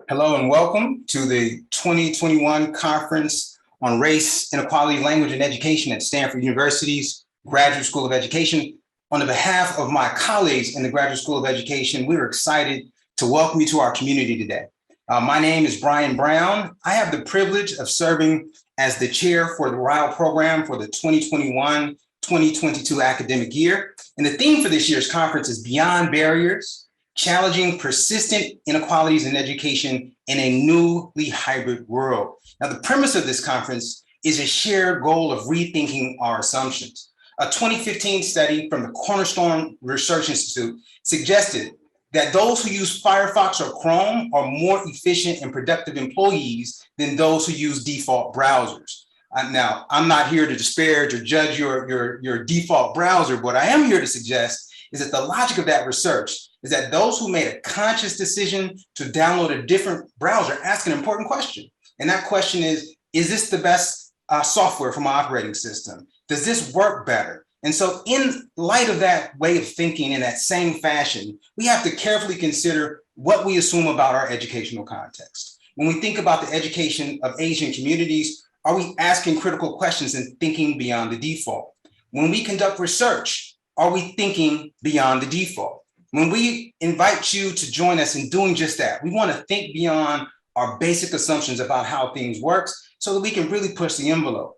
Hello and welcome to the 2021 Conference on Race, Inequality, Language, and Education at Stanford University's Graduate School of Education. On behalf of my colleagues in the Graduate School of Education, we're excited to welcome you to our community today. My name is Brian Brown. I have the privilege of serving as the chair for the RILE program for the 2021-2022 academic year. And the theme for this year's conference is Beyond Barriers, Challenging Persistent Inequalities in Education in a Newly Hybrid World. Now, the premise of this conference is a shared goal of rethinking our assumptions. A 2015 study from the Cornerstone Research Institute suggested that those who use Firefox or Chrome are more efficient and productive employees than those who use default browsers. Now, I'm not here to disparage or judge your default browser. What I am here to suggest is that the logic of that research is that those who made a conscious decision to download a different browser ask an important question. And that question is this the best software for my operating system? Does this work better? And so in light of that way of thinking in that same fashion, we have to carefully consider what we assume about our educational context. When we think about the education of Asian communities, are we asking critical questions and thinking beyond the default? When we conduct research, are we thinking beyond the default? When we invite you to join us in doing just that, we want to think beyond our basic assumptions about how things work so that we can really push the envelope.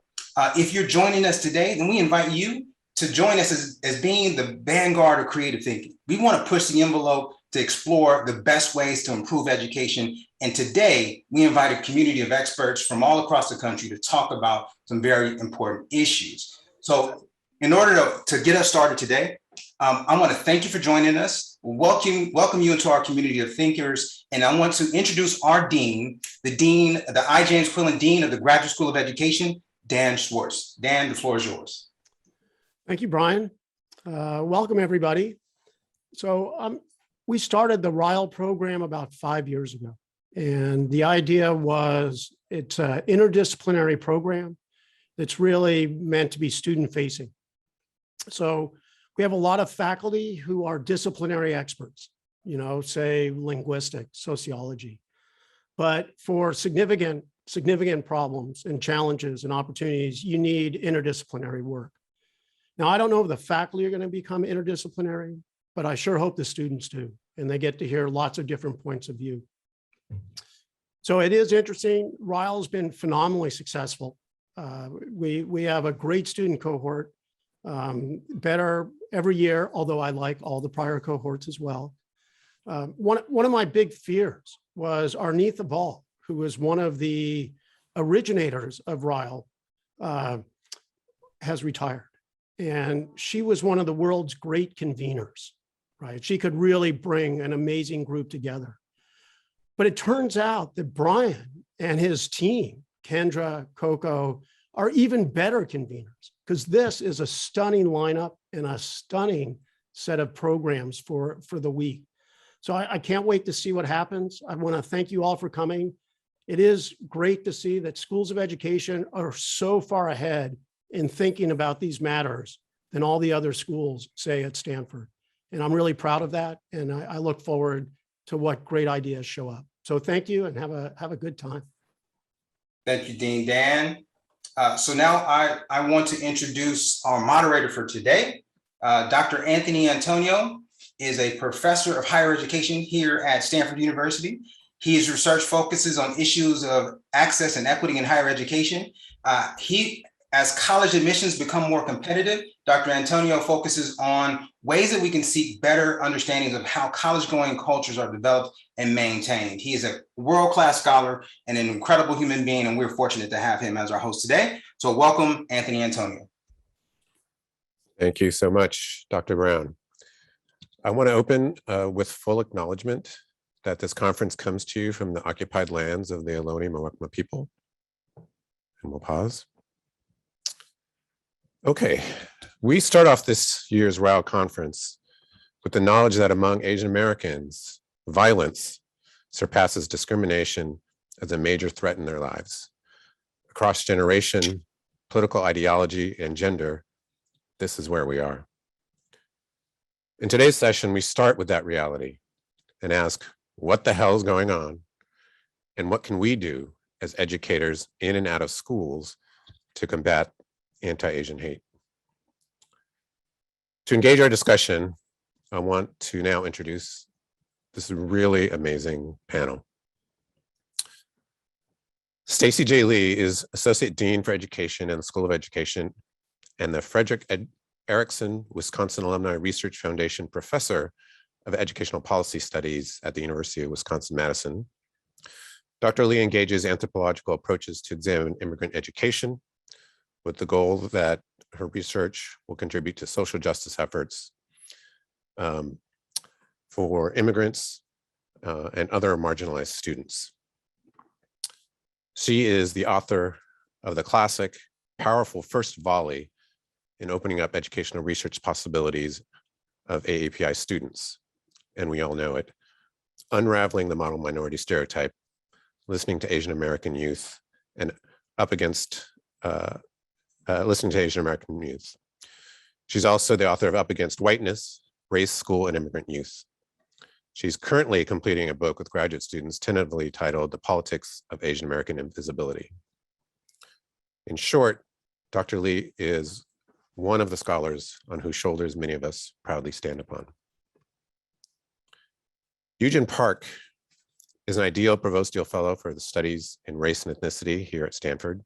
If you're joining us today, then we invite you to join us as being the vanguard of creative thinking. We want to push the envelope to explore the best ways to improve education. And today, we invite a community of experts from all across the country to talk about some very important issues. So in order to get us started today, I want to thank you for joining us, welcome you into our community of thinkers, and I want to introduce our dean, the I. James Quillen Dean of the Graduate School of Education, Dan Schwartz. Dan, the floor is yours. Thank you, Brian. Welcome, everybody. So we started the RILE program about 5 years ago, and the idea was it's an interdisciplinary program that's really meant to be student-facing. So we have a lot of faculty who are disciplinary experts, say linguistics, sociology. But for significant problems and challenges and opportunities, you need interdisciplinary work. Now, I don't know if the faculty are going to become interdisciplinary, but I sure hope the students do, and they get to hear lots of different points of view. So it is interesting. RILE has been phenomenally successful. We have a great student cohort, better every year, although I like all the prior cohorts as well. One of my big fears was Arnitha Ball, who was one of the originators of RILE, has retired. And she was one of the world's great conveners, right? She could really bring an amazing group together. But it turns out that Brian and his team, Kendra, Coco, are even better conveners, because this is a stunning lineup and a stunning set of programs for the week. So I can't wait to see what happens. I want to thank you all for coming. It is great to see that schools of education are so far ahead in thinking about these matters than all the other schools, say, at Stanford. And I'm really proud of that. And I look forward to what great ideas show up. So thank you and have a good time. Thank you, Dean Dan. So now I want to introduce our moderator for today. Dr. Anthony Antonio is a professor of higher education here at Stanford University. His research focuses on issues of access and equity in higher education. As college admissions become more competitive, Dr. Antonio focuses on ways that we can seek better understandings of how college-going cultures are developed and maintained. He is a world-class scholar and an incredible human being, and we're fortunate to have him as our host today. So welcome, Anthony Antonio. Thank you so much, Dr. Brown. I want to open with full acknowledgement that this conference comes to you from the occupied lands of the Ohlone Muwekma people. And we'll pause. Okay, we start off this year's RILE conference with the knowledge that among Asian Americans, violence surpasses discrimination as a major threat in their lives. Across generation, political ideology, and gender, this is where we are. In today's session, we start with that reality and ask, what the hell is going on? And what can we do as educators in and out of schools to combat anti-Asian hate? To engage our discussion, I want to now introduce this really amazing panel. Stacey J. Lee is Associate Dean for Education in the School of Education and the Frederick Erickson Wisconsin Alumni Research Foundation Professor of Educational Policy Studies at the University of Wisconsin-Madison. Dr. Lee engages anthropological approaches to examine immigrant education with the goal that her research will contribute to social justice efforts for immigrants and other marginalized students. She is the author of the classic, powerful first volley in opening up educational research possibilities of AAPI students, and we all know it, Unraveling the Model Minority Stereotype, Listening to Asian American Youth, and Up Against, Listening to Asian American Youth. She's also the author of Up Against Whiteness, Race, School, and Immigrant Youth. She's currently completing a book with graduate students tentatively titled The Politics of Asian American Invisibility. In short, Dr. Lee is one of the scholars on whose shoulders many of us proudly stand upon. Eujin Park is an ideal Provostial Fellow for the Studies in Race and Ethnicity here at Stanford.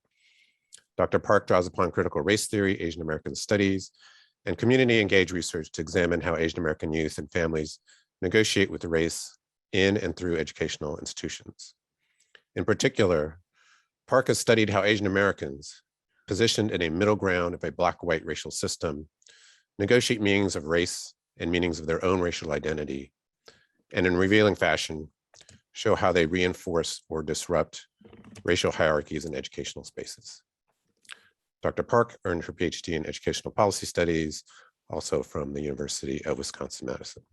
Dr. Park draws upon critical race theory, Asian American studies, and community engaged research to examine how Asian American youth and families negotiate with race in and through educational institutions. In particular, Park has studied how Asian Americans, positioned in a middle ground of a Black-white racial system, negotiate meanings of race and meanings of their own racial identity, and in revealing fashion, show how they reinforce or disrupt racial hierarchies in educational spaces. Dr. Park earned her PhD in Educational Policy Studies, also from the University of Wisconsin-Madison.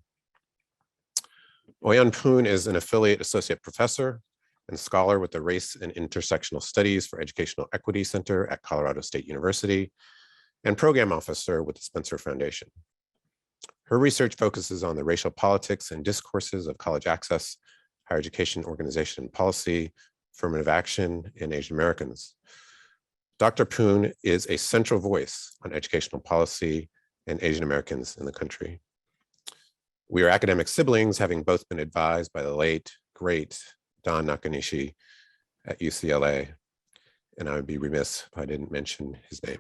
OiYan Poon is an affiliate associate professor and scholar with the Race and Intersectional Studies for Educational Equity Center at Colorado State University and program officer with the Spencer Foundation. Her research focuses on the racial politics and discourses of college access, higher education organization and policy, affirmative action, and Asian Americans. Dr. Poon is a central voice on educational policy and Asian Americans in the country. We are academic siblings, having both been advised by the late, great Don Nakanishi at UCLA, and I would be remiss if I didn't mention his name.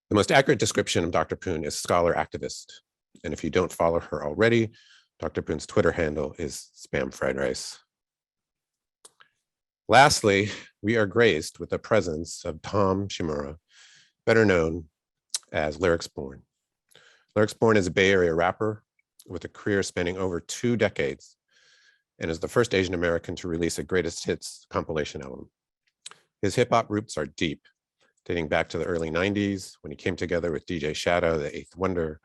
The most accurate description of Dr. Poon is scholar activist, and if you don't follow her already, Dr. Poon's Twitter handle is spam fried rice. Lastly, we are graced with the presence of Tom Shimura, better known as Lyrics Born. Lyrics Born is a Bay Area rapper with a career spanning over 2 decades and is the first Asian American to release a greatest hits compilation album. His hip hop roots are deep, dating back to the early 90s when he came together with DJ Shadow, the Eighth Wonder,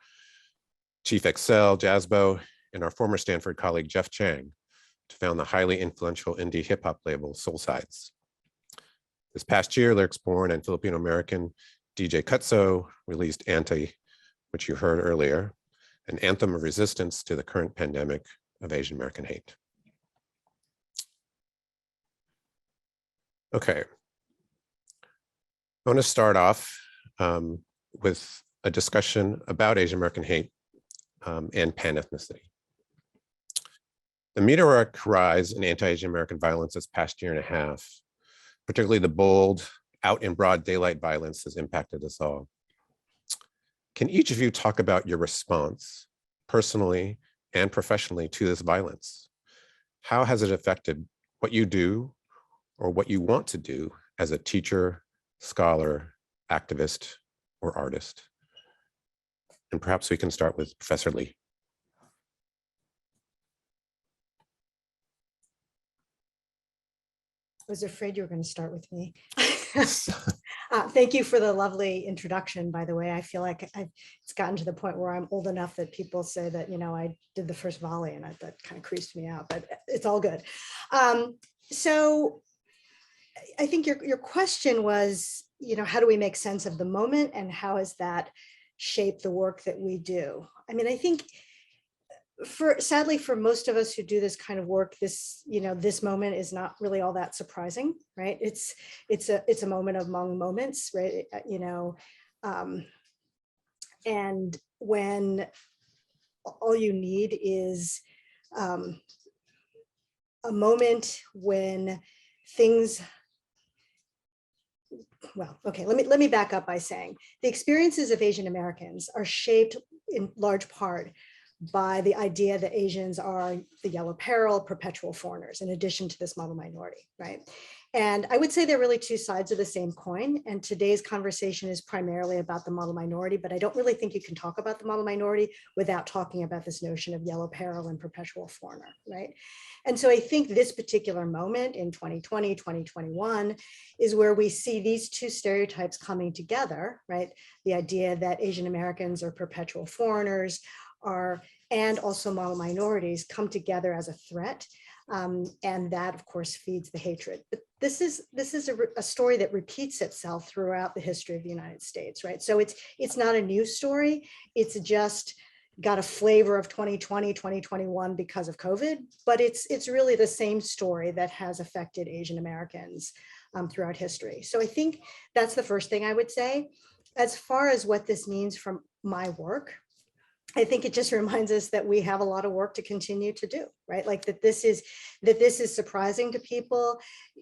Chief XL, Jazzbo, and our former Stanford colleague Jeff Chang to found the highly influential indie hip hop label Soul Sides. This past year, Lyrics Born and Filipino American DJ Cutso released Anti, which you heard earlier, an anthem of resistance to the current pandemic of Asian American hate. Okay, I want to start off with a discussion about Asian American hate and pan-ethnicity. The meteoric rise in anti-Asian American violence this past year and a half, particularly the bold, out in broad daylight violence, has impacted us all. Can each of you talk about your response, personally and professionally, to this violence? How has it affected what you do or what you want to do as a teacher, scholar, activist, or artist? And perhaps we can start with Professor Lee. I was afraid you were going to start with me. Thank you for the lovely introduction, by the way. I feel like it's gotten to the point where I'm old enough that people say that, you know, I did the first volley, and that kind of creased me out, but it's all good. So I think your question was, you know, how do we make sense of the moment and how has that shaped the work that we do? I mean, I think sadly, for most of us who do this kind of work, this moment is not really all that surprising, right? It's a moment among moments, right? And when all you need is a moment when things, well, okay, let me back up by saying the experiences of Asian Americans are shaped in large part by the idea that Asians are the yellow peril, perpetual foreigners, in addition to this model minority, right? And I would say they're really two sides of the same coin. And today's conversation is primarily about the model minority, but I don't really think you can talk about the model minority without talking about this notion of yellow peril and perpetual foreigner, right? And so I think this particular moment in 2020, 2021 is where we see these two stereotypes coming together, right? The idea that Asian Americans are perpetual foreigners and also model minorities come together as a threat. And that, of course, feeds the hatred. But this is a story that repeats itself throughout the history of the United States, right? So it's not a new story. It's just got a flavor of 2020, 2021 because of COVID, but it's really the same story that has affected Asian Americans throughout history. So I think that's the first thing I would say. As far as what this means from my work, I think it just reminds us that we have a lot of work to continue to do, right? Like that this is surprising to people.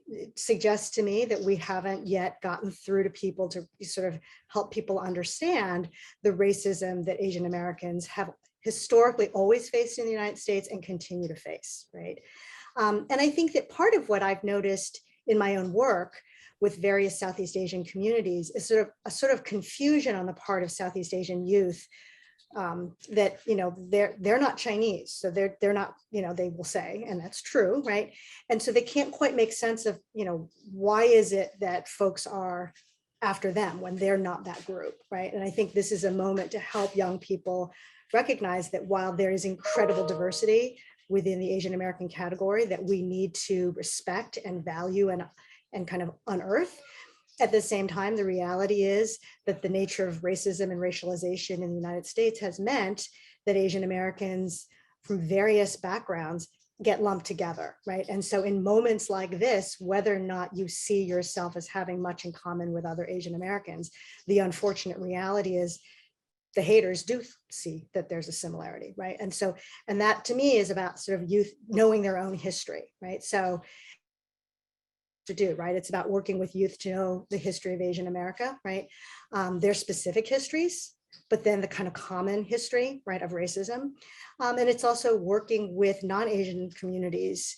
It suggests to me that we haven't yet gotten through to people to sort of help people understand the racism that Asian Americans have historically always faced in the United States and continue to face, right? And I think that part of what I've noticed in my own work with various Southeast Asian communities is a sort of confusion on the part of Southeast Asian youth that they're not Chinese, so they're not, they will say, and that's true, right? And so they can't quite make sense of why is it that folks are after them when they're not that group, right? And I think this is a moment to help young people recognize that while there is incredible diversity within the Asian American category that we need to respect and value and kind of unearth, at the same time, the reality is that the nature of racism and racialization in the United States has meant that Asian Americans from various backgrounds get lumped together, right? And so in moments like this, whether or not you see yourself as having much in common with other Asian Americans, the unfortunate reality is the haters do see that there's a similarity, right? And that to me is about sort of youth knowing their own history, right? So to do, right? It's about working with youth to know the history of Asian America, right? Their specific histories, but then the kind of common history, right, of racism. And it's also working with non-Asian communities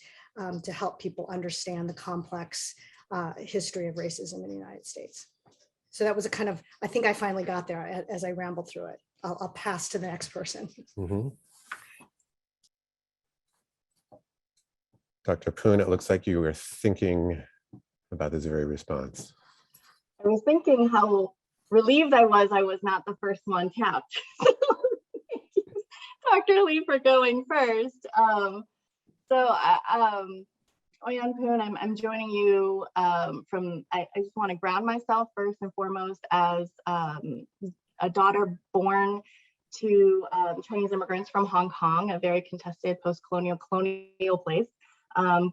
to help people understand the complex history of racism in the United States. So that was a kind of, I think I finally got there as I rambled through it. I'll pass to the next person. Mm-hmm. Dr. Poon, it looks like you were thinking about this very response. I was thinking how relieved I was not the first one tapped. Dr. Lee for going first. OiYan Poon, I'm joining you from, I just want to ground myself first and foremost as a daughter born to Chinese immigrants from Hong Kong, a very contested post-colonial place.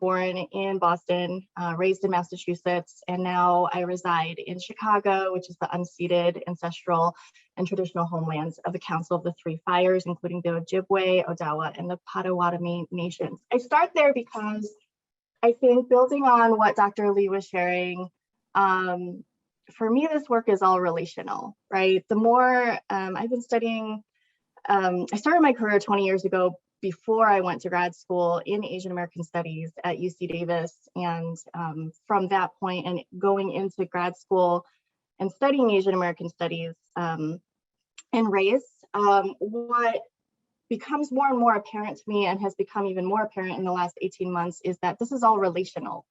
Born in Boston, raised in Massachusetts, and now I reside in Chicago, which is the unceded, ancestral, and traditional homelands of the Council of the Three Fires, including the Ojibwe, Odawa, and the Potawatomi nations. I start there because I think building on what Dr. Lee was sharing, for me, this work is all relational, right? The more I've been studying, I started my career 20 years ago before I went to grad school in Asian American Studies at UC Davis. And from that point and going into grad school and studying Asian American Studies and race, what becomes more and more apparent to me and has become even more apparent in the last 18 months is that this is all relational.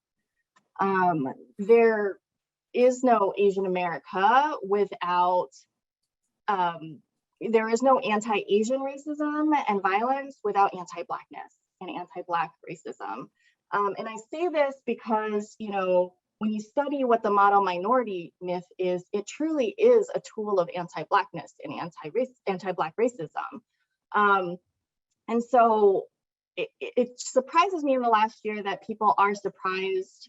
There is no Asian America without there is no anti-Asian racism and violence without anti-Blackness and anti-Black racism. And I say this because, when you study what the model minority myth is, it truly is a tool of anti-Blackness and anti-Black racism. And so it surprises me in the last year that people are surprised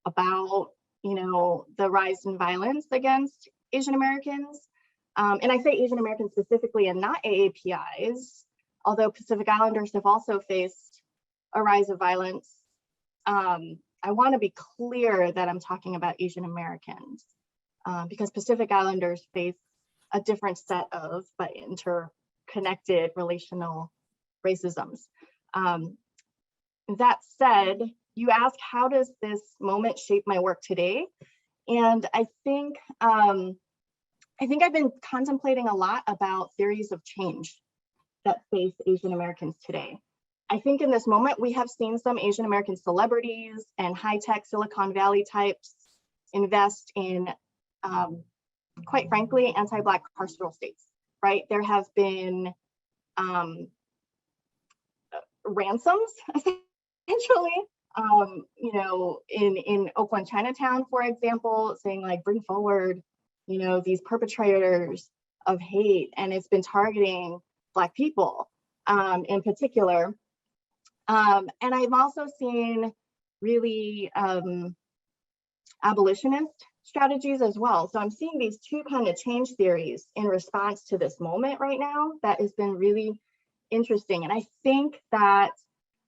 about, the rise in violence against Asian Americans. And I say Asian Americans specifically and not AAPIs, although Pacific Islanders have also faced a rise of violence. I want to be clear that I'm talking about Asian Americans because Pacific Islanders face a different set of but interconnected relational racisms. That said, you asked, how does this moment shape my work today? And I think I've been contemplating a lot about theories of change that face Asian Americans today. I think in this moment, we have seen some Asian American celebrities and high-tech Silicon Valley types invest in, quite frankly, anti-Black carceral states, right? There have been ransoms, essentially, in Oakland, Chinatown, for example, saying like, bring forward, these perpetrators of hate, and it's been targeting Black people in particular. And I've also seen really abolitionist strategies as well. So I'm seeing these two kind of change theories in response to this moment right now that has been really interesting. And I think that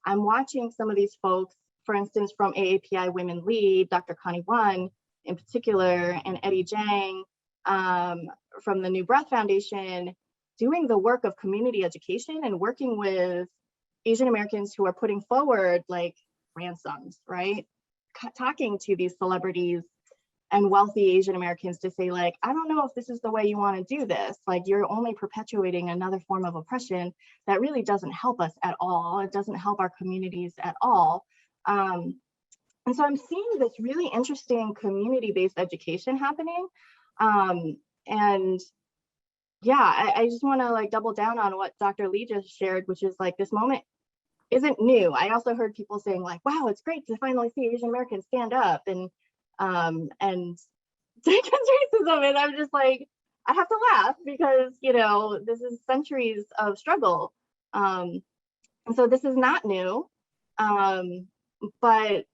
I'm watching some of these folks, for instance, from AAPI Women Lead, Dr. Connie Won in particular, and Eddie Jang from the New Breath Foundation, doing the work of community education and working with Asian Americans who are putting forward like ransoms, right? Talking to these celebrities and wealthy Asian Americans to say like, I don't know if this is the way you want to do this. Like, you're only perpetuating another form of oppression that really doesn't help us at all. It doesn't help our communities at all. And so I'm seeing this really interesting community-based education happening. And yeah, I just want to like double down on what Dr. Lee just shared, which is like, this moment isn't new. I also heard people saying like, wow, it's great to finally see Asian Americans stand up and take against racism. And I'm just like, I have to laugh because, this is centuries of struggle. And so this is not new. But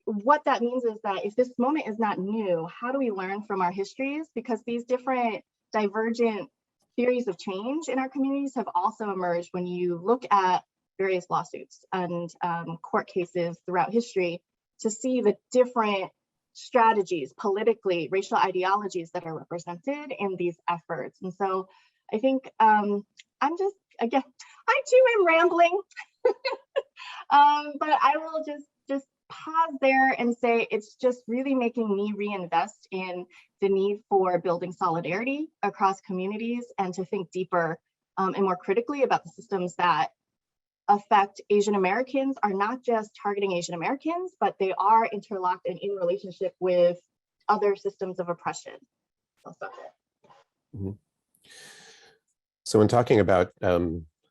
what that means is that if this moment is not new, how do we learn from our histories? Because these different divergent theories of change in our communities have also emerged when you look at various lawsuits and court cases throughout history to see the different strategies, politically, racial ideologies that are represented in these efforts. And so I think I'm just, again, I too am rambling, but I will just pause there and say it's just really making me reinvest in the need for building solidarity across communities and to think deeper and more critically about the systems that affect Asian Americans, are not just targeting Asian Americans, but they are interlocked and in relationship with other systems of oppression. I'll stop there. Mm-hmm. So when talking about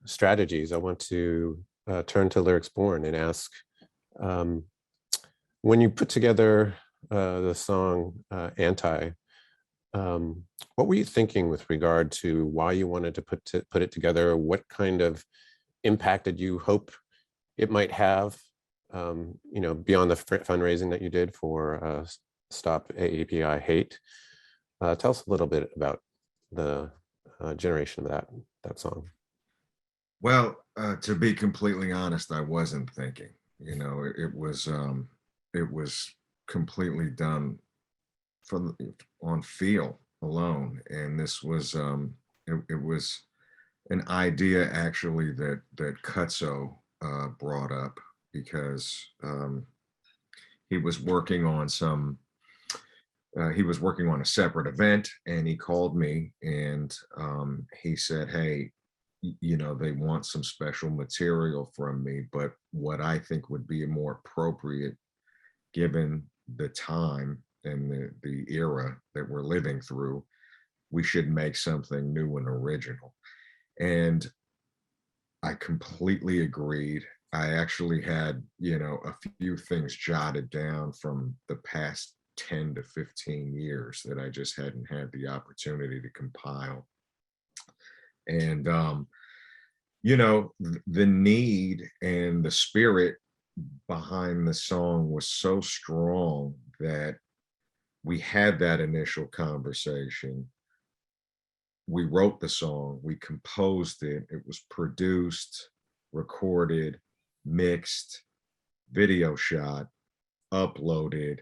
strategies, I want to turn to Lyrics Born and ask, when you put together the song Anti, what were you thinking with regard to why you wanted to put it together? What kind of impact did you hope it might have, beyond the fundraising that you did for StopAAPIHate? Tell us a little bit about the generation of that song. Well, to be completely honest, I wasn't thinking. It was completely done on feel alone, and this was it was an idea actually that Cutso brought up because he was working on a separate event, and he called me and he said, hey, they want some special material from me, but what I think would be more appropriate given the time and the era that we're living through, we should make something new and original. And I completely agreed. I actually had, a few things jotted down from the past 10 to 15 years that I just hadn't had the opportunity to compile. And You know, the need and the spirit behind the song was so strong that we had that initial conversation. We wrote the song, we composed it, it was produced, recorded, mixed, video shot, uploaded,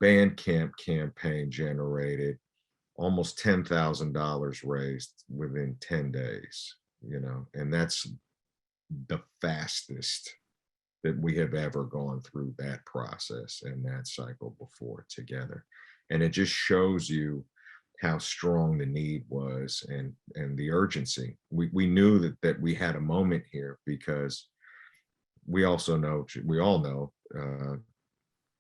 Bandcamp campaign generated, almost $10,000 raised within 10 days, you know, and that's the fastest that we have ever gone through that process and that cycle before together. And it just shows you how strong the need was and the urgency. We knew that we had a moment here because we also know, we all know,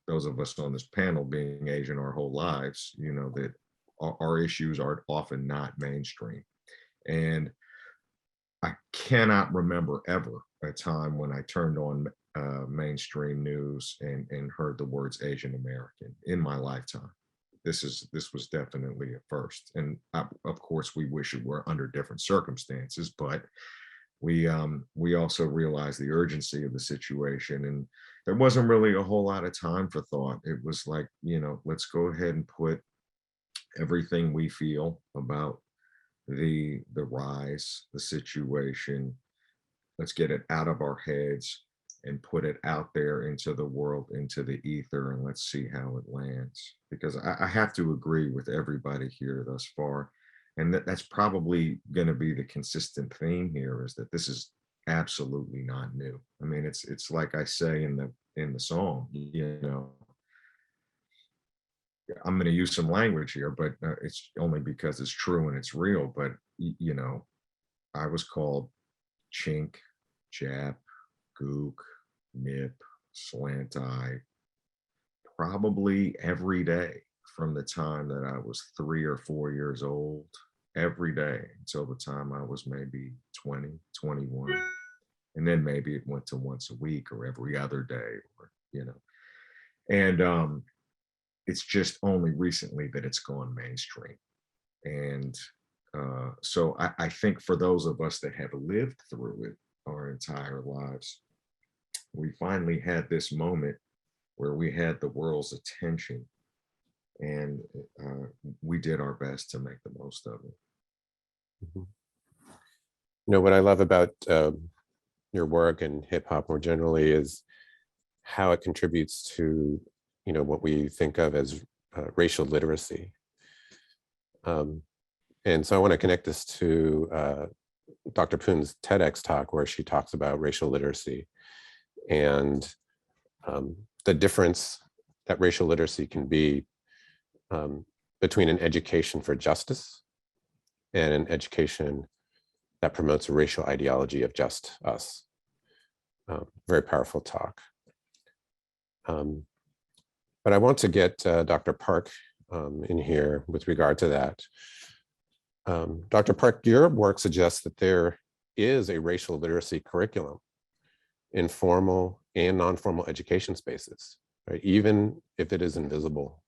those of us on this panel being Asian our whole lives, you know, that our issues are often not mainstream. And I cannot remember ever a time when I turned on mainstream news and heard the words Asian American in my lifetime. This was definitely a first. And of course, we wish it were under different circumstances, but we also realized the urgency of the situation, and there wasn't really a whole lot of time for thought. It was like, you know, let's go ahead and put everything we feel about the rise, the situation, let's get it out of our heads and put it out there into the world, into the ether, and let's see how it lands. Because I have to agree with everybody here thus far. And that's probably going to be the consistent theme here, is that this is absolutely not new. I mean, it's like I say in the song, you know, I'm going to use some language here, but it's only because it's true and it's real. But, you know, I was called chink, Jap, gook, nip, slant eye, probably every day from the time that I was 3 or 4 years old, every day until the time I was maybe 20, 21. And then maybe it went to once a week or every other day, or, you know, and it's just only recently that it's gone mainstream. And so I think for those of us that have lived through it our entire lives, we finally had this moment where we had the world's attention, and we did our best to make the most of it. Mhm. You know, what I love about your work and hip hop more generally is how it contributes to, you know, what we think of as racial literacy. And so I want to connect this to Dr. Poon's TEDx talk, where she talks about racial literacy and the difference that racial literacy can be between an education for justice and an education that promotes a racial ideology of just us. Very powerful talk. But I want to get Dr. Park in here with regard to that. Dr. Park, your work suggests that there is a racial literacy curriculum in formal and non-formal education spaces, right? Even if it is invisible.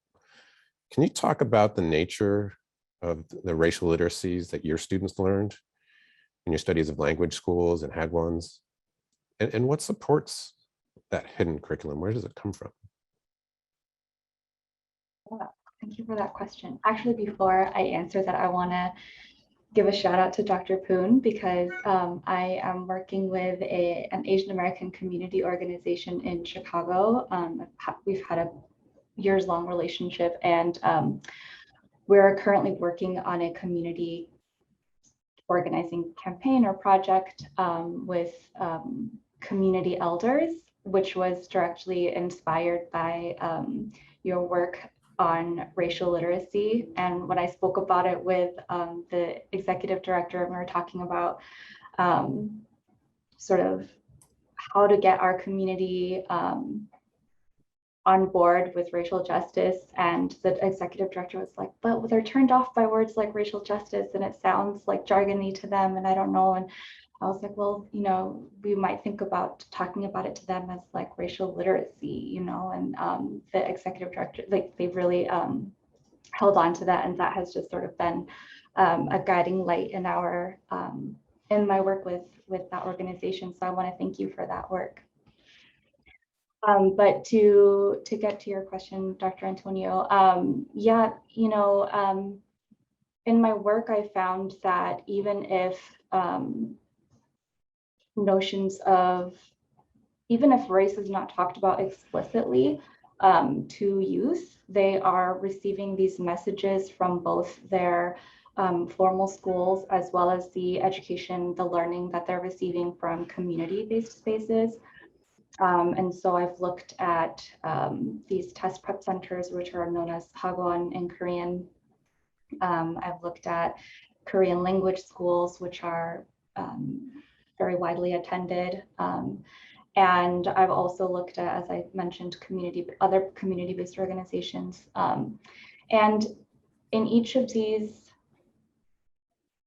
Can you talk about the nature of the racial literacies that your students learned in your studies of language schools and Hagwons? And what supports that hidden curriculum? Where does it come from? Yeah, thank you for that question. Actually, before I answer that, I want to give a shout out to Dr. Poon, because I am working with an Asian American community organization in Chicago. We've had a years-long relationship, and we're currently working on a community organizing campaign or project with community elders, which was directly inspired by your work on racial literacy. And when I spoke about it with the executive director, and we were talking about sort of how to get our community on board with racial justice, and the executive director was like, but they're turned off by words like racial justice and it sounds like jargony to them, and I don't know. And I was like, well, you know, we might think about talking about it to them as like racial literacy, you know. And the executive director, like, they really held on to that, and that has just sort of been a guiding light in our in my work with that organization. So I want to thank you for that work. But to get to your question, Dr. Antonio, yeah, you know, in my work, I found that even if notions of, even if race is not talked about explicitly to youth, they are receiving these messages from both their formal schools as well as the education, the learning that they're receiving from community-based spaces. And so I've looked at these test prep centers, which are known as Hagwon in Korean. I've looked at Korean language schools, which are very widely attended. And I've also looked at, as I mentioned, other community-based organizations. And in each of these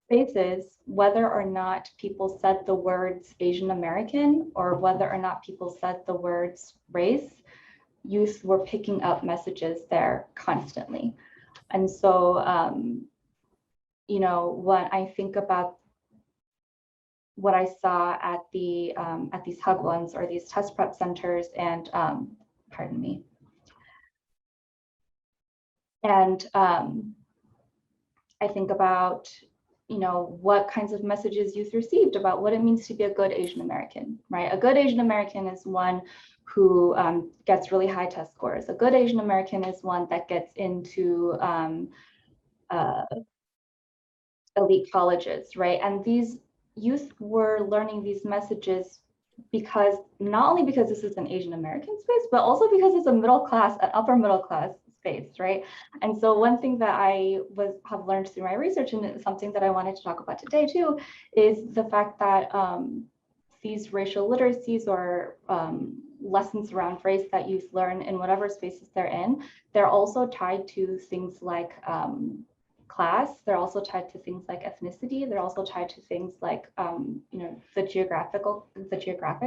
spaces, whether or not people said the words Asian American or whether or not people said the words race, youth were picking up messages there constantly. And so, you know, when I think about what I saw at these Hagwons or these test prep centers, and pardon me, and I think about, you know, what kinds of messages youth received about what it means to be a good Asian American, right? A good Asian American is one who gets really high test scores. A good Asian American is one that gets into elite colleges, right? And these youth were learning these messages because, not only because this is an Asian American space, but also because it's a middle class, an upper middle class space, right? And so one thing that I have learned through my research, and it's something that I wanted to talk about today too, is the fact that these racial literacies or lessons around race that youth learn in whatever spaces they're in, they're also tied to things like class. They're also tied to things like ethnicity. They're also tied to things like, you know, the geographic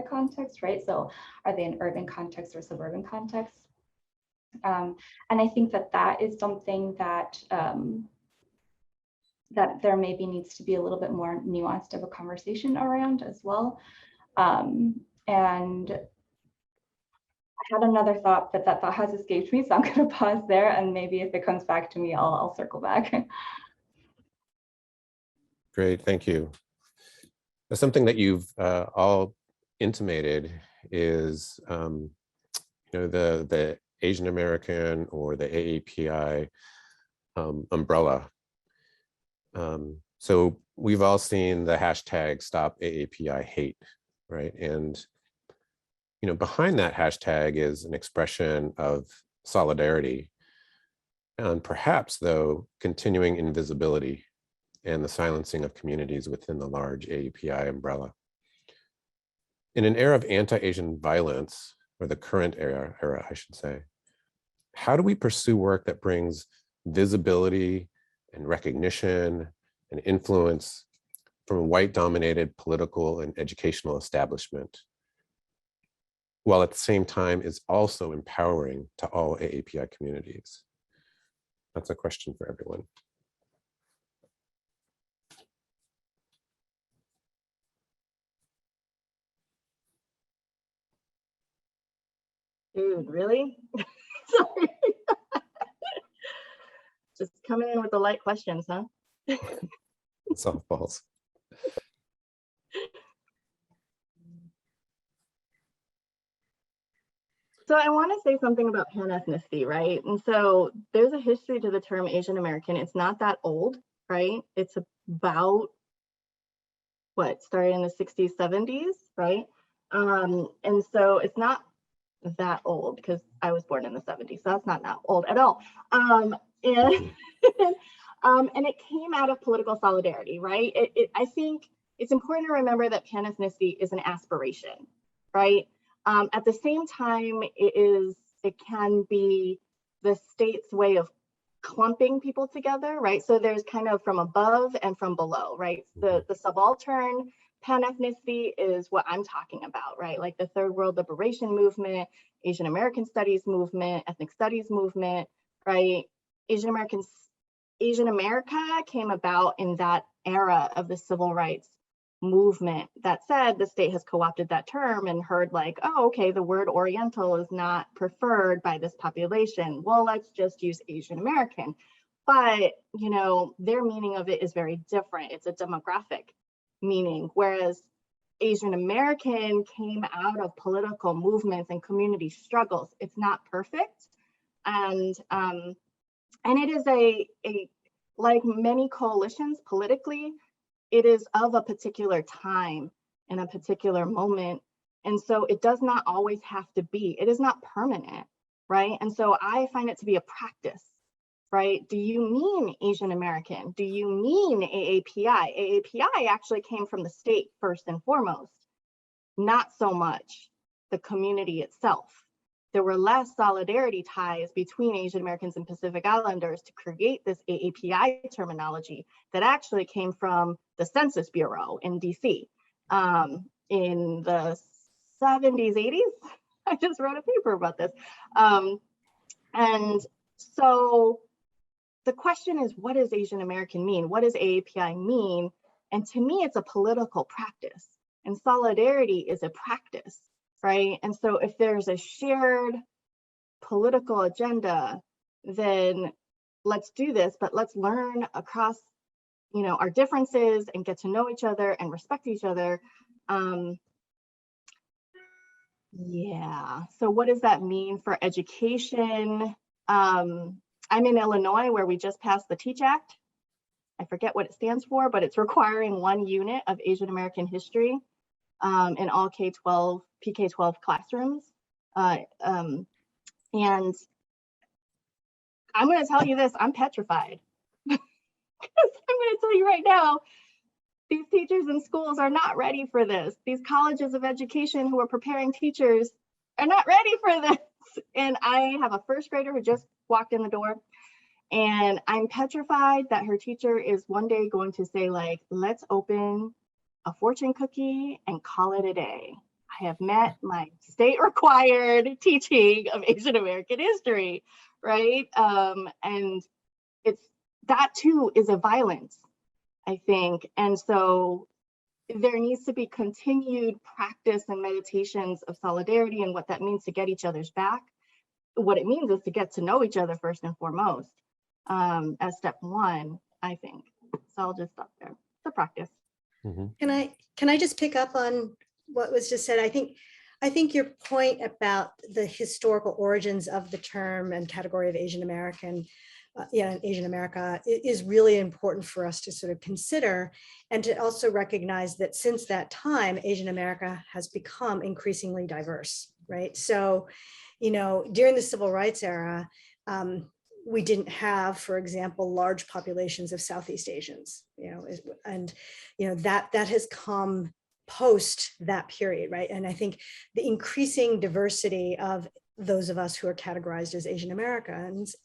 context, right? So are they in urban context or suburban context? And I think that that is something that that there maybe needs to be a little bit more nuanced of a conversation around as well. And I had another thought, but that thought has escaped me, so I'm going to pause there, and maybe if it comes back to me, I'll circle back. Great, thank you. Something that you've all intimated is, you know, the Asian American or the AAPI umbrella. So we've all seen the hashtag StopAAPIHate, right? And you know, behind that hashtag is an expression of solidarity, and perhaps, though, continuing invisibility and the silencing of communities within the large AAPI umbrella. In an era of anti-Asian violence, or the current era, I should say, how do we pursue work that brings visibility and recognition and influence from a white-dominated political and educational establishment, while at the same time is also empowering to all AAPI communities? That's a question for everyone. Dude, really? Sorry. Just coming in with the light questions, huh? Softballs. So I want to say something about pan-ethnicity, right? And so there's a history to the term Asian American. It's not that old, right? It's about, what, started in the 60s, 70s, right? And so it's not that old because I was born in the 70s, so that's not that old at all. And it came out of political solidarity, right? I think it's important to remember that pan-ethnicity is an aspiration, right? At the same time, it can be the state's way of clumping people together, right? So there's kind of from above and from below, right? The subaltern pan-ethnicity is what I'm talking about, right? Like the Third World Liberation Movement, Asian American Studies movement, ethnic studies movement, right? Asian America came about in that era of the civil rights movement. That said, the state has co-opted that term and heard like, oh, okay, the word Oriental is not preferred by this population. Well, let's just use Asian American. But, you know, their meaning of it is very different. It's a demographic meaning, whereas Asian American came out of political movements and community struggles. It's not perfect. And it is a like many coalitions politically, it is of a particular time and a particular moment. And so it does not always have to be, it is not permanent, right? And so I find it to be a practice, right? Do you mean Asian American? Do you mean AAPI? AAPI actually came from the state first and foremost, not so much the community itself. There were less solidarity ties between Asian Americans and Pacific Islanders to create this AAPI terminology that actually came from the Census Bureau in DC in the 70s, 80s. I just wrote a paper about this. And so the question is, what does Asian American mean? What does AAPI mean? And to me, it's a political practice, and solidarity is a practice, right? And so if there's a shared political agenda, then let's do this, but let's learn across, you know, our differences and get to know each other and respect each other. Yeah, so what does that mean for education? I'm in Illinois, where we just passed the TEACH Act. I forget what it stands for, but it's requiring 1 unit of Asian American history in all K-12, PK-12 classrooms. And I'm going to tell you this, I'm petrified. Because I'm going to tell you right now, these teachers in schools are not ready for this. These colleges of education who are preparing teachers are not ready for this. And I have a first grader who just walked in the door, and I'm petrified that her teacher is one day going to say, like, let's open a fortune cookie and call it a day. I have met my state required teaching of Asian American history, right? And that too is a violence, I think. And so there needs to be continued practice and meditations of solidarity and what that means to get each other's back. What it means is to get to know each other first and foremost, as step one, I think. So I'll just stop there. It's a practice. Mm-hmm. Can I just pick up on what was just said? I think your point about the historical origins of the term and category of Asian American, Asian America is really important for us to sort of consider, and to also recognize that since that time, Asian America has become increasingly diverse, right? So, you know, during the civil rights era, we didn't have, for example, large populations of Southeast Asians, you know, and, you know, that has come post that period, right? And I think the increasing diversity of those of us who are categorized as Asian Americans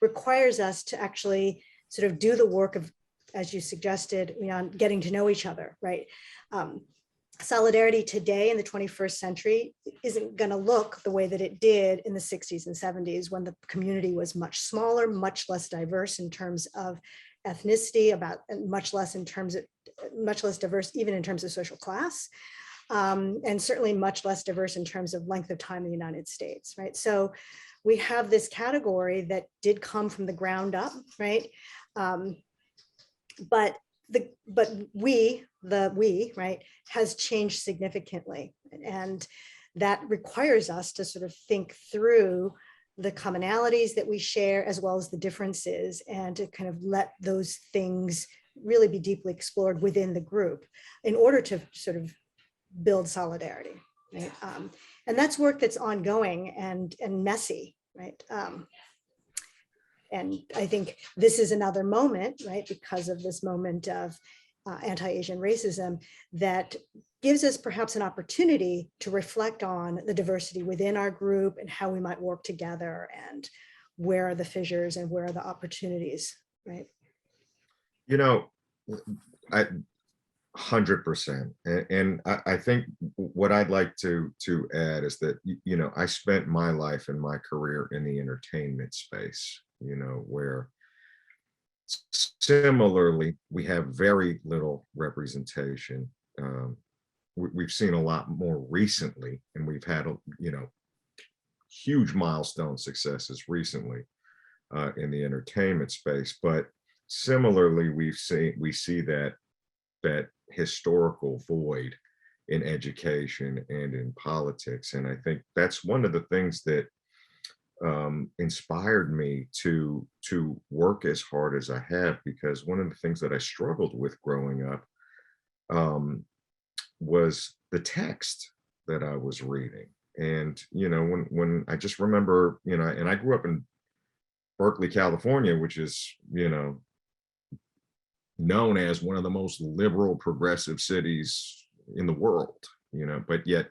requires us to actually sort of do the work of, as you suggested, you know, getting to know each other, right? Solidarity today in the 21st century isn't going to look the way that it did in the 60s and 70s, when the community was much smaller, much less diverse in terms of ethnicity, much less diverse even in terms of social class, and certainly much less diverse in terms of length of time in the United States, right? So we have this category that did come from the ground up, right? But we, right, has changed significantly. And that requires us to sort of think through the commonalities that we share as well as the differences, and to kind of let those things really be deeply explored within the group in order to sort of build solidarity, right? And that's work that's ongoing and messy, right? And I think this is another moment, right, because of this moment of anti-Asian racism, that gives us perhaps an opportunity to reflect on the diversity within our group and how we might work together, and where are the fissures and where are the opportunities, right? You know, 100%. And I think what I'd like to add is that, you know, I spent my life and my career in the entertainment space, you know, where similarly we have very little representation we've seen a lot more recently, and we've had, huge milestone successes recently in the entertainment space. But similarly, we see that historical void in education and in politics. And I think that's one of the things that inspired me to work as hard as I have, because one of the things that I struggled with growing up was the text that I was reading. And, when I just remember, and I grew up in Berkeley, California, which is, known as one of the most liberal progressive cities in the world, but yet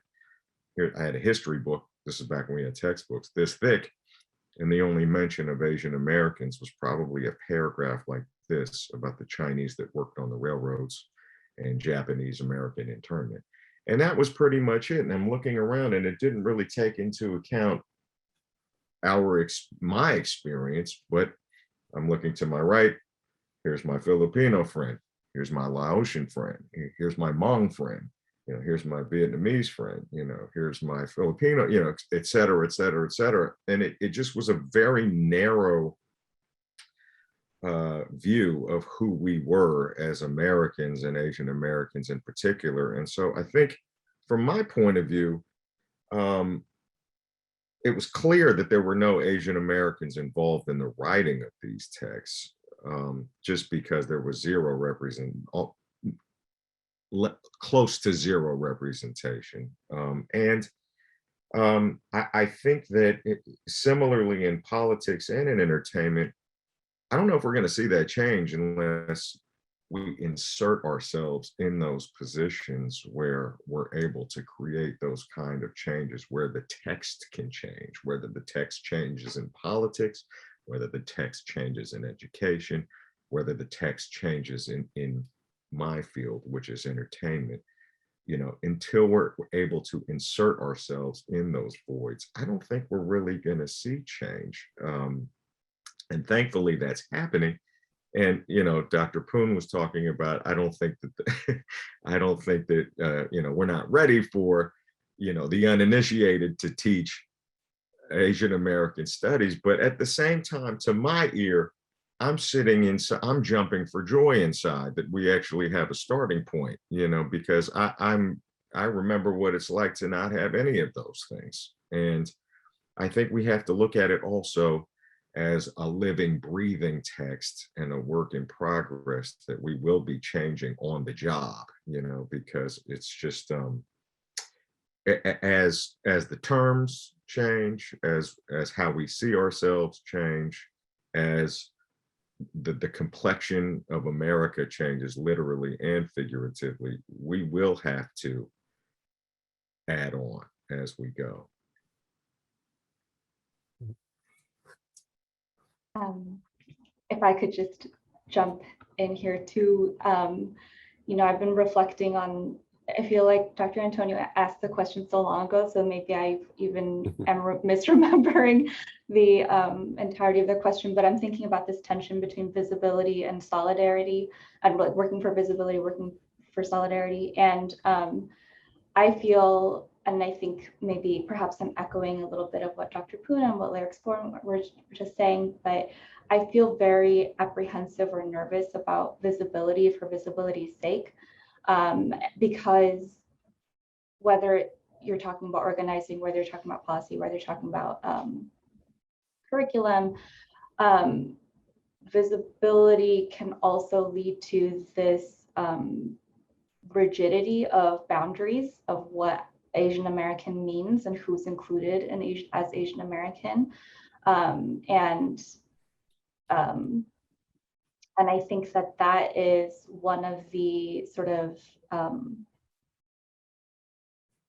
here I had a history book. This is back when we had textbooks this thick, and the only mention of Asian Americans was probably a paragraph like this about the Chinese that worked on the railroads and Japanese American internment. And that was pretty much it. And I'm looking around, and it didn't really take into account my experience, but I'm looking to my right. Here's my Filipino friend. Here's my Laotian friend. Here's my Hmong friend. Here's my Vietnamese friend. Here's my Filipino, et cetera, et cetera, et cetera. And it just was a very narrow view of who we were as Americans, and Asian Americans in particular. And so I think from my point of view, it was clear that there were no Asian Americans involved in the writing of these texts, just because there was close to zero representation. I think that similarly in politics and in entertainment, I don't know if we're going to see that change unless we insert ourselves in those positions where we're able to create those kind of changes, where the text can change, whether the text changes in politics, whether the text changes in education, whether the text changes in my field, which is entertainment. Until we're able to insert ourselves in those voids, I don't think we're really going to see change. And thankfully that's happening. And, Dr. Poon was talking about, I don't think that, we're not ready for, the uninitiated to teach Asian American studies. But at the same time, to my ear, I'm jumping for joy inside that we actually have a starting point, because I remember what it's like to not have any of those things. And I think we have to look at it also as a living, breathing text and a work in progress that we will be changing on the job, because it's just as the terms change, as how we see ourselves change, as the complexion of America changes literally and figuratively, we will have to add on as we go. If I could just jump in here too, I've been reflecting on, I feel like Dr. Antonio asked the question so long ago, so maybe I even am misremembering the entirety of the question, but I'm thinking about this tension between visibility and solidarity, and working for visibility, working for solidarity. And I feel, and I think maybe perhaps I'm echoing a little bit of what Dr. Poon and what Lyrics Born were just saying, but I feel very apprehensive or nervous about visibility for visibility's sake, because whether you're talking about organizing, whether you're talking about policy, whether you're talking about curriculum, visibility can also lead to this rigidity of boundaries of what Asian American means and who's included in as Asian American. And I think that is one of the sort of,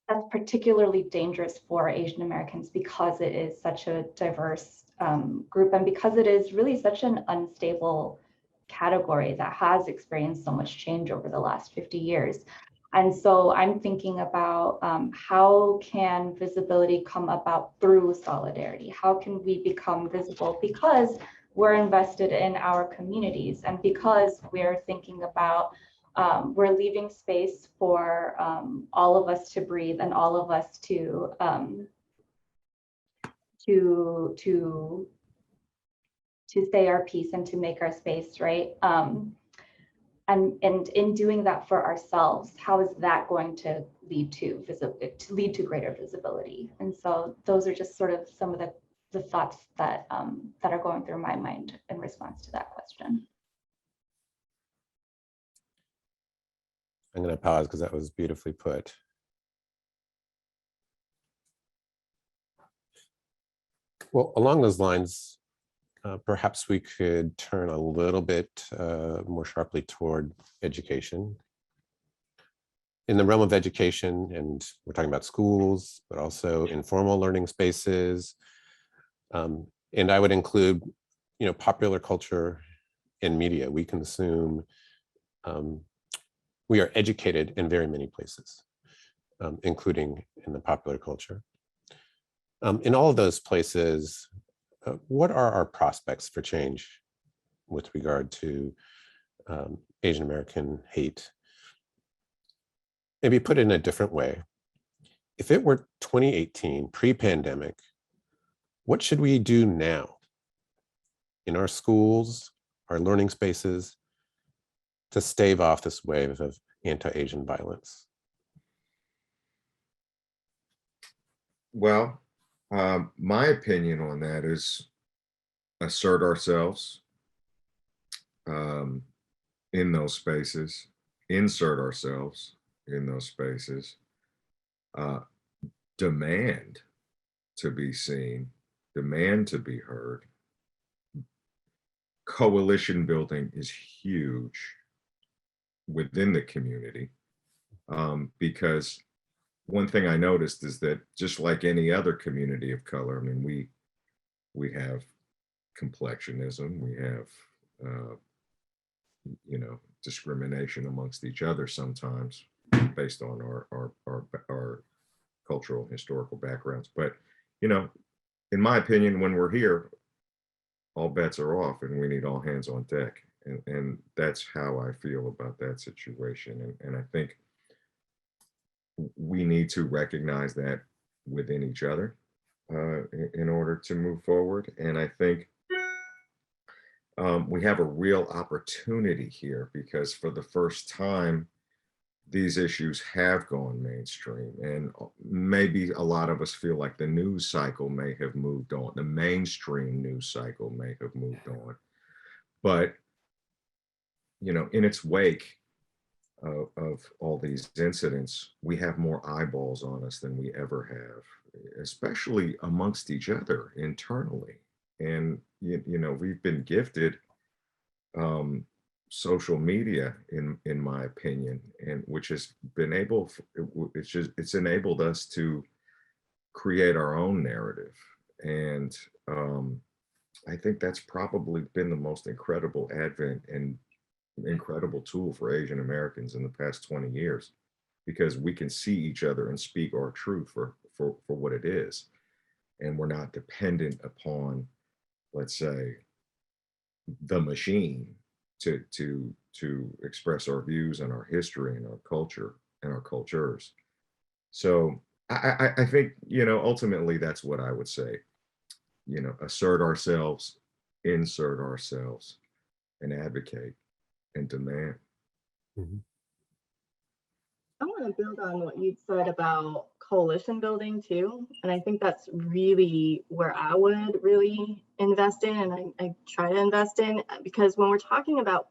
that's particularly dangerous for Asian Americans because it is such a diverse group, and because it is really such an unstable category that has experienced so much change over the last 50 years. And so I'm thinking about how can visibility come about through solidarity? How can we become visible because we're invested in our communities and because we're thinking about we're leaving space for all of us to breathe and all of us to say our piece and to make our space, right? And in doing that for ourselves, how is that going to lead to greater visibility? And so those are just sort of some of the thoughts that that are going through my mind in response to that question. I'm going to pause because that was beautifully put. Well, along those lines, perhaps we could turn a little bit more sharply toward education. In the realm of education, and we're talking about schools, but also informal learning spaces. And I would include, popular culture and media. We consume, we are educated in very many places, including in the popular culture. In all of those places, what are our prospects for change with regard to Asian American hate? Maybe put it in a different way. If it were 2018, pre-pandemic, what should we do now in our schools, our learning spaces, to stave off this wave of anti-Asian violence? Well, my opinion on that is assert ourselves in those spaces, insert ourselves in those spaces, demand to be seen, demand to be heard. Coalition building is huge within the community, because one thing I noticed is that just like any other community of color, I mean, we have complexionism, we have discrimination amongst each other sometimes based on our cultural and historical backgrounds. But in my opinion, when we're here, all bets are off and we need all hands on deck. And that's how I feel about that situation. And I think we need to recognize that within each other in order to move forward. And I think we have a real opportunity here, because for the first time, these issues have gone mainstream, and maybe a lot of us feel like the news cycle may have moved on. The mainstream news cycle may have moved on, but in its wake of all these incidents, we have more eyeballs on us than we ever have, especially amongst each other internally. And we've been gifted social media, in my opinion, and which has been it's enabled us to create our own narrative. And I think that's probably been the most incredible advent and incredible tool for Asian Americans in the past 20 years, because we can see each other and speak our truth for what it is. And we're not dependent upon, let's say, the machine to express our views and our history and our culture and our cultures. So I think, ultimately that's what I would say, assert ourselves, insert ourselves, and advocate and demand. Mm-hmm. I want to build on what you said about coalition building too. And I think that's really where I would really invest in, and I try to invest in, because when we're talking about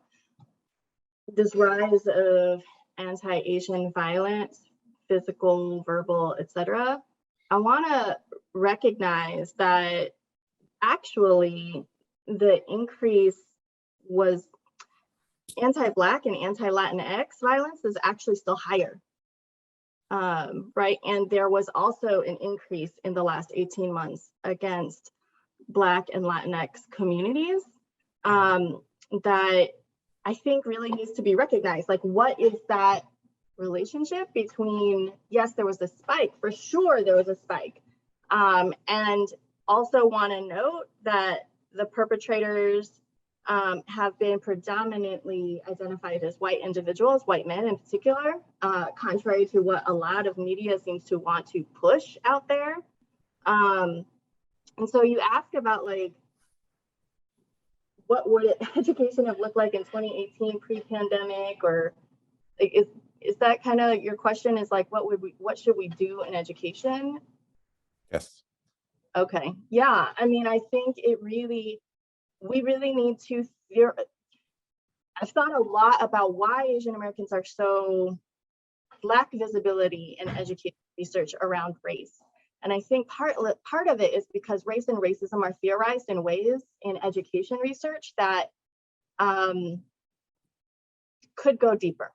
this rise of anti-Asian violence, physical, verbal, etc., I want to recognize that actually the increase was anti-Black and anti-Latinx violence is actually still higher, right? And there was also an increase in the last 18 months against Black and Latinx communities that I think really needs to be recognized. Like, what is that relationship between, yes, there was a spike, for sure there was a spike. And also want to note that the perpetrators have been predominantly identified as white individuals, white men in particular, contrary to what a lot of media seems to want to push out there. And so you ask about like, what would education have looked like in 2018 pre-pandemic, or like, is that kind of your question? Is like, what should we do in education? Yes. Okay, yeah, I mean, I think we really need to I've thought a lot about why Asian Americans are so lack visibility in education research around race. And I think part of it is because race and racism are theorized in ways in education research that could go deeper.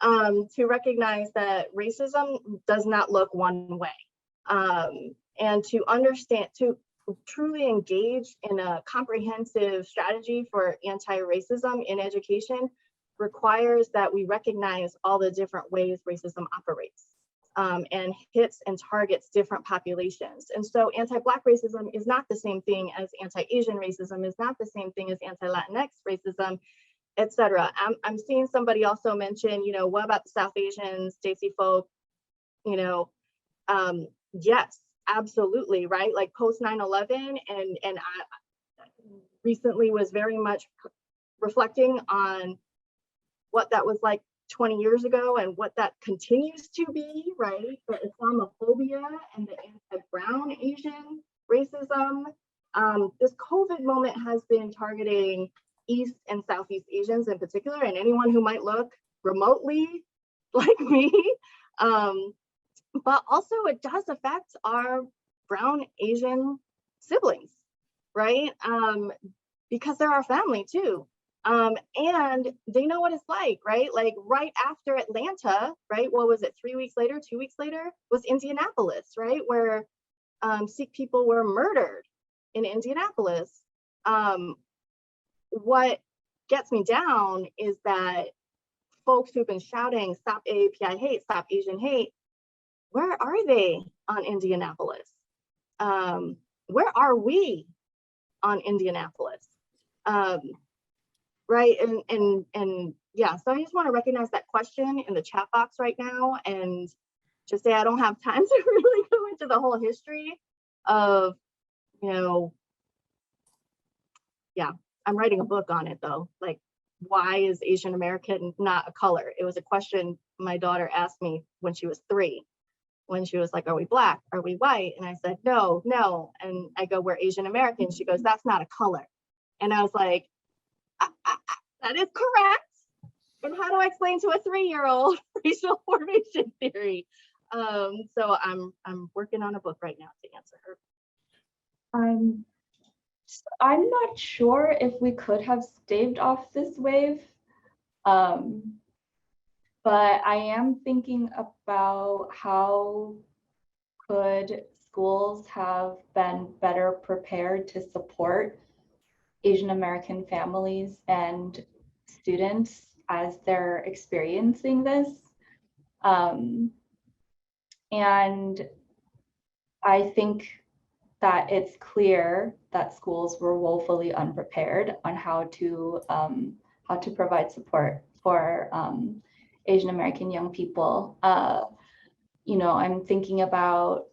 To recognize that racism does not look one way. And to understand, to truly engage in a comprehensive strategy for anti-racism in education requires that we recognize all the different ways racism operates and hits and targets different populations. And so anti-Black racism is not the same thing as anti-Asian racism, is not the same thing as anti-Latinx racism, et cetera. I'm seeing somebody also mention, you know, what about the South Asians, Stacey folk, you know, yes, absolutely, right? Like post 9/11, and I recently was very much reflecting on what that was like 20 years ago and what that continues to be, right? The Islamophobia and the anti-brown Asian racism. This COVID moment has been targeting East and Southeast Asians in particular, and anyone who might look remotely like me. But also it does affect our brown Asian siblings, right? Because they're our family too. And they know what it's like, right? Like right after Atlanta, right? What was it, 3 weeks later, 2 weeks later, was Indianapolis, right? Where Sikh people were murdered in Indianapolis. What gets me down is that folks who've been shouting, stop AAPI hate, stop Asian hate, where are they on Indianapolis? Where are we on Indianapolis? Right, and yeah, so I just want to recognize that question in the chat box right now and just say I don't have time to really go into the whole history of, you know, yeah, I'm writing a book on it though. Like, why is Asian American not a color? It was a question my daughter asked me when she was 3. When she was like, are we Black? Are we white? And I said, no, no. And I go, we're Asian American. She goes, that's not a color. And I was like, that is correct. And how do I explain to a 3-year-old racial formation theory? So I'm working on a book right now to answer her. I'm not sure if we could have staved off this wave. But I am thinking about how could schools have been better prepared to support Asian American families and students as they're experiencing this. And I think that it's clear that schools were woefully unprepared on how to provide support for Asian American young people. You know, I'm thinking about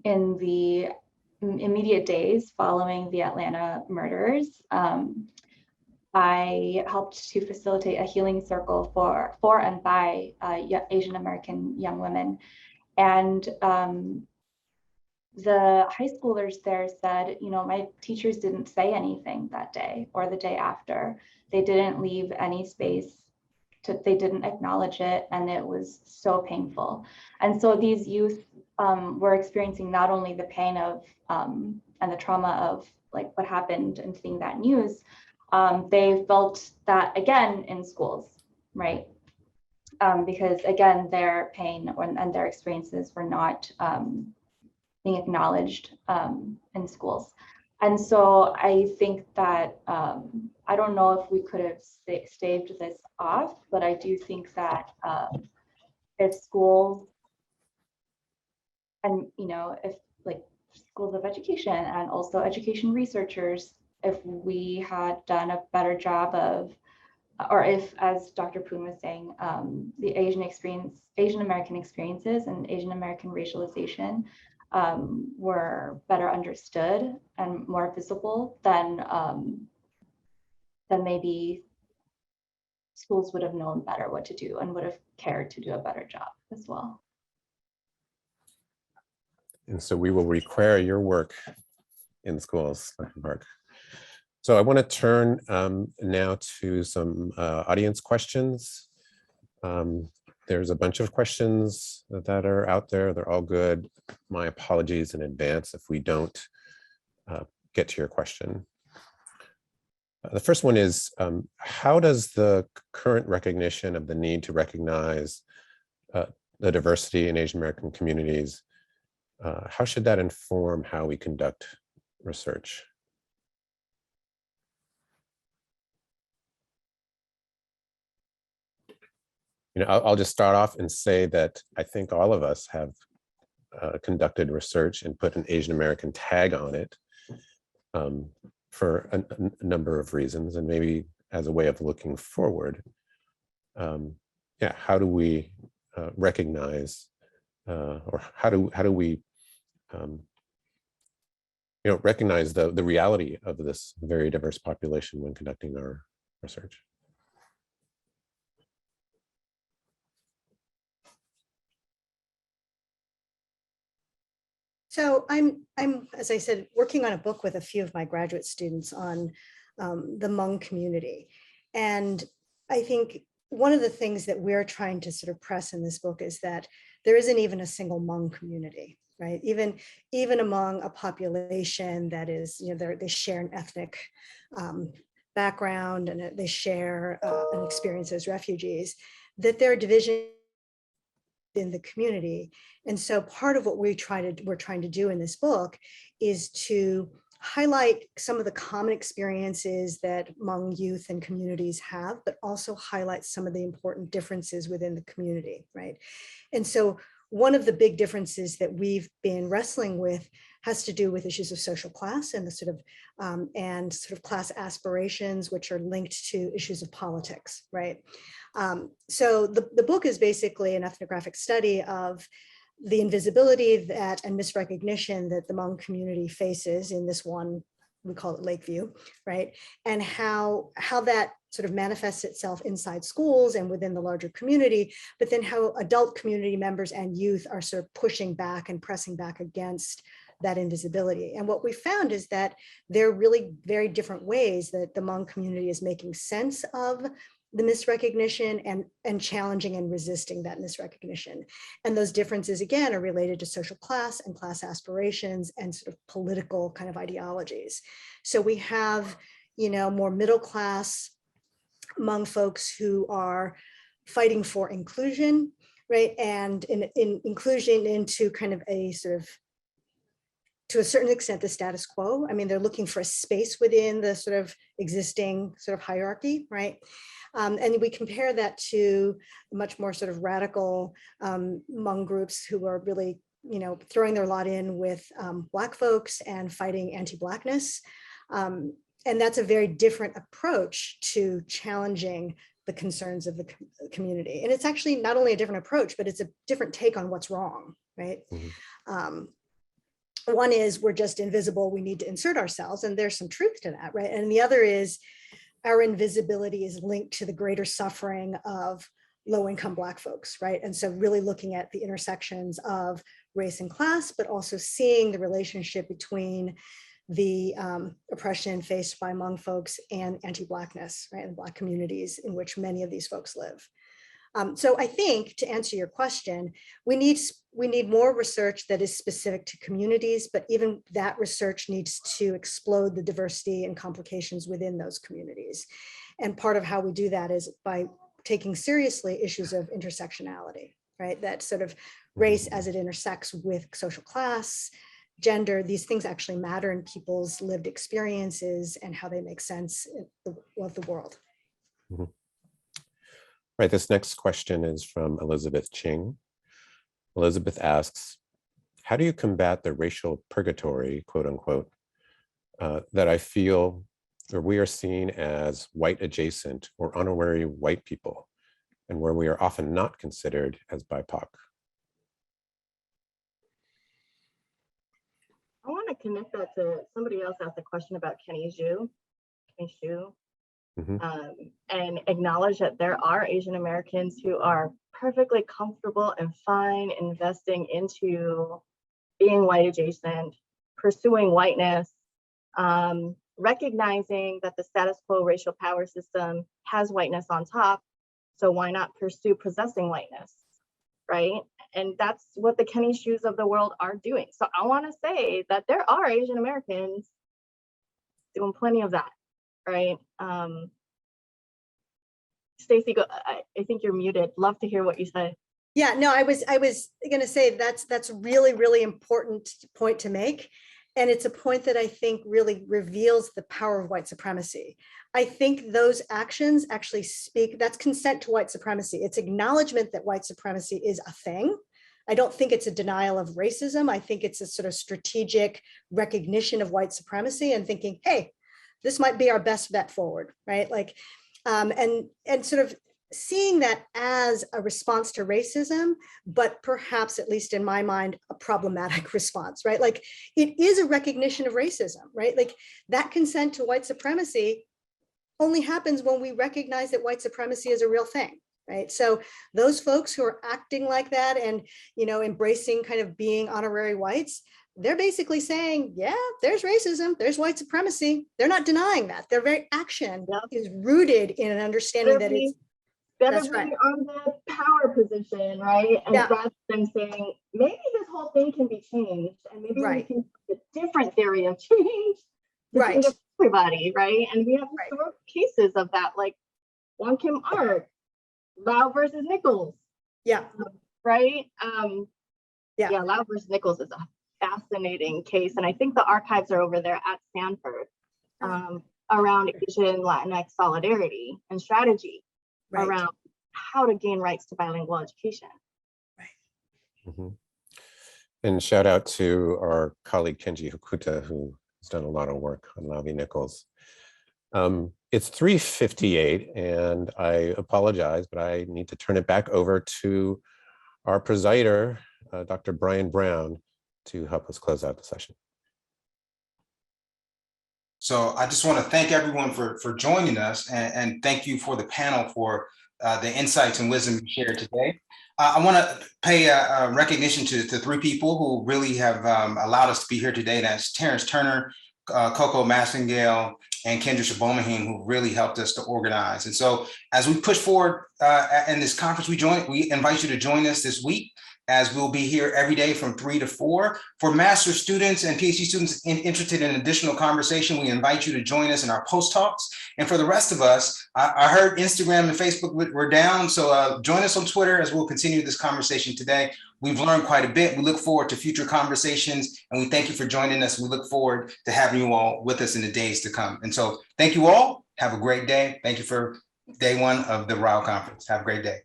in the immediate days following the Atlanta murders, I helped to facilitate a healing circle for and by Asian American young women. And the high schoolers there said, you know, my teachers didn't say anything that day or the day after. They didn't leave any space. They didn't acknowledge it, and it was so painful. And so these youth were experiencing not only the pain of and the trauma of like what happened and seeing that news, they felt that again in schools, right? Because again, their pain and their experiences were not being acknowledged in schools. And so I think that, I don't know if we could have staved this off, but I do think that if schools and, you know, if like schools of education and also education researchers, if we had done a better job of, or if, as Dr. Poon was saying, the Asian American experiences and Asian American racialization were better understood and more visible, then maybe schools would have known better what to do and would have cared to do a better job as well. And so we will require your work in schools, Dr. Park. So I want to turn now to some audience questions. There's a bunch of questions that are out there. They're all good. My apologies in advance if we don't get to your question. The first one is, how does the current recognition of the need to recognize the diversity in Asian American communities, how should that inform how we conduct research? I'll just start off and say that I think all of us have conducted research and put an Asian American tag on it for a number of reasons, and maybe as a way of looking forward. Yeah, how do we recognize, or how do we recognize the reality of this very diverse population when conducting our research? So I'm, as I said, working on a book with a few of my graduate students on the Hmong community. And I think one of the things that we're trying to sort of press in this book is that there isn't even a single Hmong community, right? Even among a population that is, they share an ethnic background and they share an experience as refugees, that there are divisions in the community. And so part of what we're trying to do in this book is to highlight some of the common experiences that Hmong youth and communities have, but also highlight some of the important differences within the community, right? And so one of the big differences that we've been wrestling with has to do with issues of social class and the sort of class aspirations, which are linked to issues of politics, right? So the book is basically an ethnographic study of the invisibility and misrecognition that the Hmong community faces in this one, we call it Lakeview, right? And how that sort of manifests itself inside schools and within the larger community, but then how adult community members and youth are sort of pushing back and pressing back against that invisibility. And what we found is that there are really very different ways that the Hmong community is making sense of the misrecognition and challenging and resisting that misrecognition. And those differences, again, are related to social class and class aspirations and sort of political kind of ideologies. So we have, more middle class Hmong folks who are fighting for inclusion, right? And in inclusion into kind of a sort of, to a certain extent, the status quo. I mean, they're looking for a space within the sort of existing sort of hierarchy, right? And we compare that to much more sort of radical Hmong groups who are really, throwing their lot in with Black folks and fighting anti-Blackness. And that's a very different approach to challenging the concerns of the community. And it's actually not only a different approach, but it's a different take on what's wrong, right? Mm-hmm. One is we're just invisible, we need to insert ourselves, and there's some truth to that, right? And the other is our invisibility is linked to the greater suffering of low-income Black folks, right? And so really looking at the intersections of race and class, but also seeing the relationship between the oppression faced by Hmong folks and anti-Blackness, right? And Black communities in which many of these folks live. So I think, to answer your question, we need more research that is specific to communities, but even that research needs to explode the diversity and complications within those communities. And part of how we do that is by taking seriously issues of intersectionality, right? That sort of race as it intersects with social class, gender, these things actually matter in people's lived experiences and how they make sense of the world. Mm-hmm. Right, this next question is from Elizabeth Ching. Elizabeth asks, how do you combat the racial purgatory, quote unquote, that I feel where we are seen as white adjacent or honorary white people, and where we are often not considered as BIPOC. I want to connect that to somebody else asked a question about Kenny Xu, and acknowledge that there are Asian Americans who are perfectly comfortable and fine investing into being white adjacent, pursuing whiteness, recognizing that the status quo racial power system has whiteness on top. So why not pursue possessing whiteness, right? And that's what the Kenny Xus of the world are doing. So I want to say that there are Asian Americans doing plenty of that, right? Stacey, I think you're muted. Love to hear what you say. Yeah, no, I was going to say that's really, really important point to make. And it's a point that I think really reveals the power of white supremacy. I think those actions actually speak, that's consent to white supremacy. It's acknowledgement that white supremacy is a thing. I don't think it's a denial of racism. I think it's a sort of strategic recognition of white supremacy and thinking, hey, this might be our best bet forward, right? Like, and sort of seeing that as a response to racism, but perhaps, at least in my mind, a problematic response, right? Like it is a recognition of racism, right? Like that consent to white supremacy only happens when we recognize that white supremacy is a real thing, right? So those folks who are acting like that and, you know, embracing kind of being honorary whites, they're basically saying, yeah, there's racism, there's white supremacy. They're not denying that. Their very action is rooted in an understanding that it's better be on the power position, right? And rather than saying, maybe this whole thing can be changed, and maybe we can have a different theory of change to change everybody, right? And we have historical cases of that, like Wong Kim Ark, Lau versus Nichols. Yeah. Right? Lau versus Nichols is a fascinating case. And I think the archives are over there at Stanford around Asian Latinx solidarity and strategy. Around how to gain rights to bilingual education. And shout out to our colleague Kenji Hokuta, who has done a lot of work on Lau v. Nichols. It's 3:58, and I apologize, but I need to turn it back over to our presider, Dr. Brian Brown, to help us close out the session. So I just want to thank everyone for joining us, and thank you for the panel for the insights and wisdom you shared today. I want to pay recognition to three people who really have allowed us to be here today. That's Terrence Turner, Coco Massingale, and Kendra Shabomahin, who really helped us to organize. And so as we push forward in this conference, we invite you to join us this week, as we'll be here every day from 3 to 4. For master's students and PhD students interested in additional conversation, we invite you to join us in our post talks. And for the rest of us, I heard Instagram and Facebook were down, so join us on Twitter as we'll continue this conversation today. We've learned quite a bit. We look forward to future conversations, and we thank you for joining us. We look forward to having you all with us in the days to come. And so thank you all. Have a great day. Thank you for day one of the RILE conference. Have a great day.